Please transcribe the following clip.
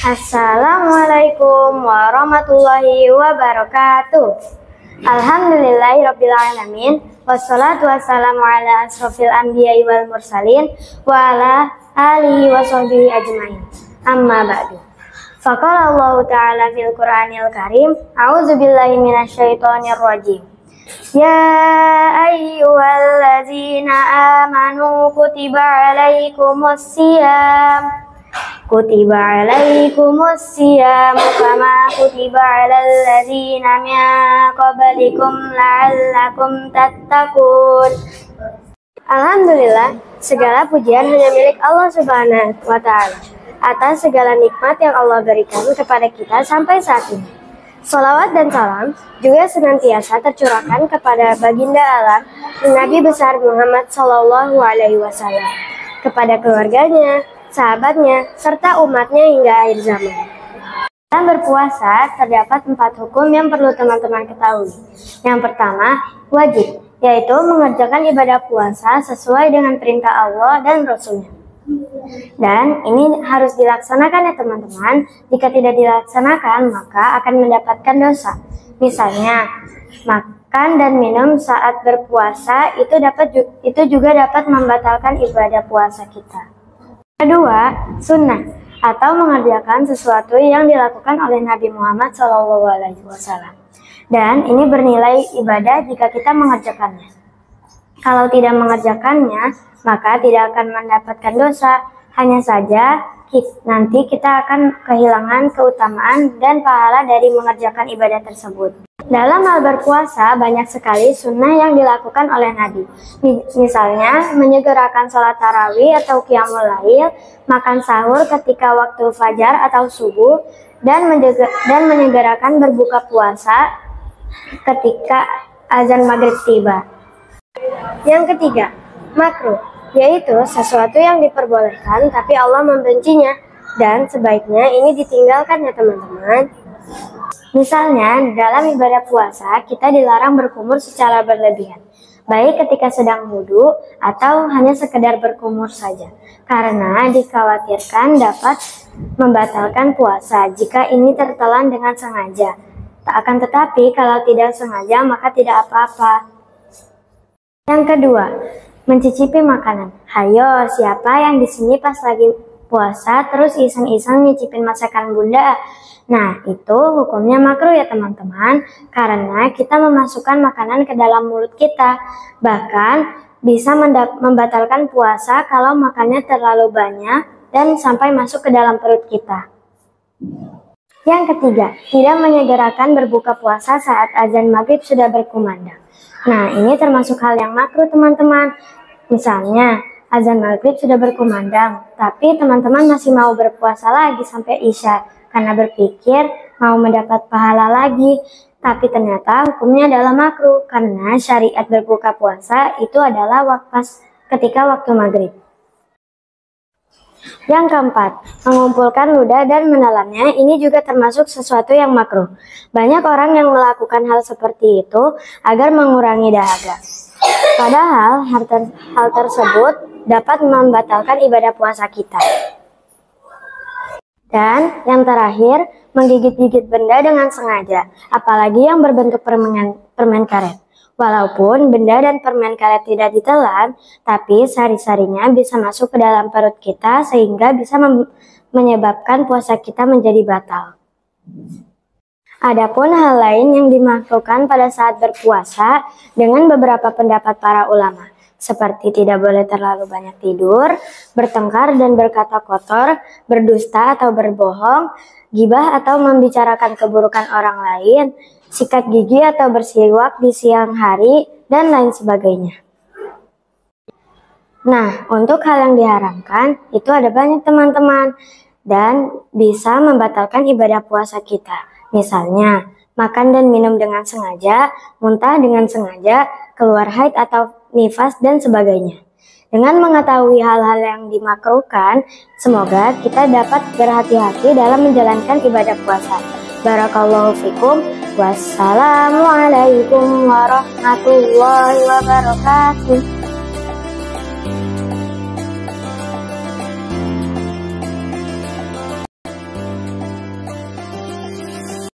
Assalamualaikum warahmatullahi wabarakatuh. Alhamdulillahirrabbilalamin. Wassalatu wassalamu ala asrofil anbiya'i wal mursalin wa ala alihi wa sahbihi ajmain. Amma ba'du. Faqala Allah ta'ala fil Qur'anil Karim, a'udzu billahi minasyaitonir rajim. Ya ayyuhallazina amanu kutiba alaikumus siyam kama kutiba alal ladzina min qablikum la'allakum tattaqun. Alhamdulillah, segala pujian hanya milik Allah Subhanahu wa Ta'ala atas segala nikmat yang Allah berikan kepada kita sampai saat ini. Salawat dan salam juga senantiasa tercurahkan kepada baginda alam Nabi besar Muhammad Sallallahu Alaihi Wasallam, kepada keluarganya, sahabatnya, serta umatnya hingga akhir zaman. Dalam berpuasa terdapat 4 hukum yang perlu teman-teman ketahui. Yang pertama, wajib, yaitu mengerjakan ibadah puasa sesuai dengan perintah Allah dan Rasulnya. Dan ini harus dilaksanakan ya teman-teman. Jika tidak dilaksanakan maka akan mendapatkan dosa. Misalnya, makan dan minum saat berpuasa itu juga dapat membatalkan ibadah puasa kita. Kedua, sunnah atau mengerjakan sesuatu yang dilakukan oleh Nabi Muhammad SAW. Dan ini bernilai ibadah jika kita mengerjakannya. Kalau tidak mengerjakannya, maka tidak akan mendapatkan dosa. Hanya saja nanti kita akan kehilangan keutamaan dan pahala dari mengerjakan ibadah tersebut. Dalam hal berpuasa, banyak sekali sunnah yang dilakukan oleh Nabi. Misalnya, menyegerakan sholat tarawih atau qiyamul lail, makan sahur ketika waktu fajar atau subuh, dan menyegerakan berbuka puasa ketika azan maghrib tiba. Yang ketiga, makruh, yaitu sesuatu yang diperbolehkan tapi Allah membencinya, dan sebaiknya ini ditinggalkan ya teman-teman. Misalnya, dalam ibadah puasa, kita dilarang berkumur secara berlebihan, baik ketika sedang wudhu atau hanya sekedar berkumur saja, karena dikhawatirkan dapat membatalkan puasa jika ini tertelan dengan sengaja. Akan tetapi, kalau tidak sengaja, maka tidak apa-apa. Yang kedua, mencicipi makanan. Hayo, siapa yang di sini pas lagi puasa terus iseng-iseng nyicipin masakan bunda? Nah, itu hukumnya makruh ya teman-teman, karena kita memasukkan makanan ke dalam mulut kita. Bahkan bisa membatalkan puasa kalau makannya terlalu banyak dan sampai masuk ke dalam perut kita. Yang ketiga, tidak menyegerakan berbuka puasa saat azan maghrib sudah berkumandang. Nah, ini termasuk hal yang makruh teman-teman. Misalnya, azan maghrib sudah berkumandang, tapi teman-teman masih mau berpuasa lagi sampai isya karena berpikir mau mendapat pahala lagi. Tapi ternyata hukumnya adalah makruh karena syariat berbuka puasa itu adalah ketika waktu maghrib. Yang keempat, mengumpulkan ludah dan menelannya, ini juga termasuk sesuatu yang makruh. Banyak orang yang melakukan hal seperti itu agar mengurangi dahaga. Padahal hal tersebut dapat membatalkan ibadah puasa kita. Dan yang terakhir, menggigit-gigit benda dengan sengaja, apalagi yang berbentuk permen karet. Walaupun benda dan permen karet tidak ditelan, tapi sari-sarinya bisa masuk ke dalam perut kita sehingga bisa menyebabkan puasa kita menjadi batal. Adapun hal lain yang dimakruhkan pada saat berpuasa dengan beberapa pendapat para ulama, seperti tidak boleh terlalu banyak tidur, bertengkar dan berkata kotor, berdusta atau berbohong, gibah atau membicarakan keburukan orang lain, sikat gigi atau bersiwak di siang hari, dan lain sebagainya. Nah, untuk hal yang diharamkan, itu ada banyak teman-teman, dan bisa membatalkan ibadah puasa kita. Misalnya, makan dan minum dengan sengaja, muntah dengan sengaja, keluar haid atau nifas, dan sebagainya. Dengan mengetahui hal-hal yang dimakruhkan, semoga kita dapat berhati-hati dalam menjalankan ibadah puasa. Barakallahu fikum. Wassalamualaikum warahmatullahi wabarakatuh.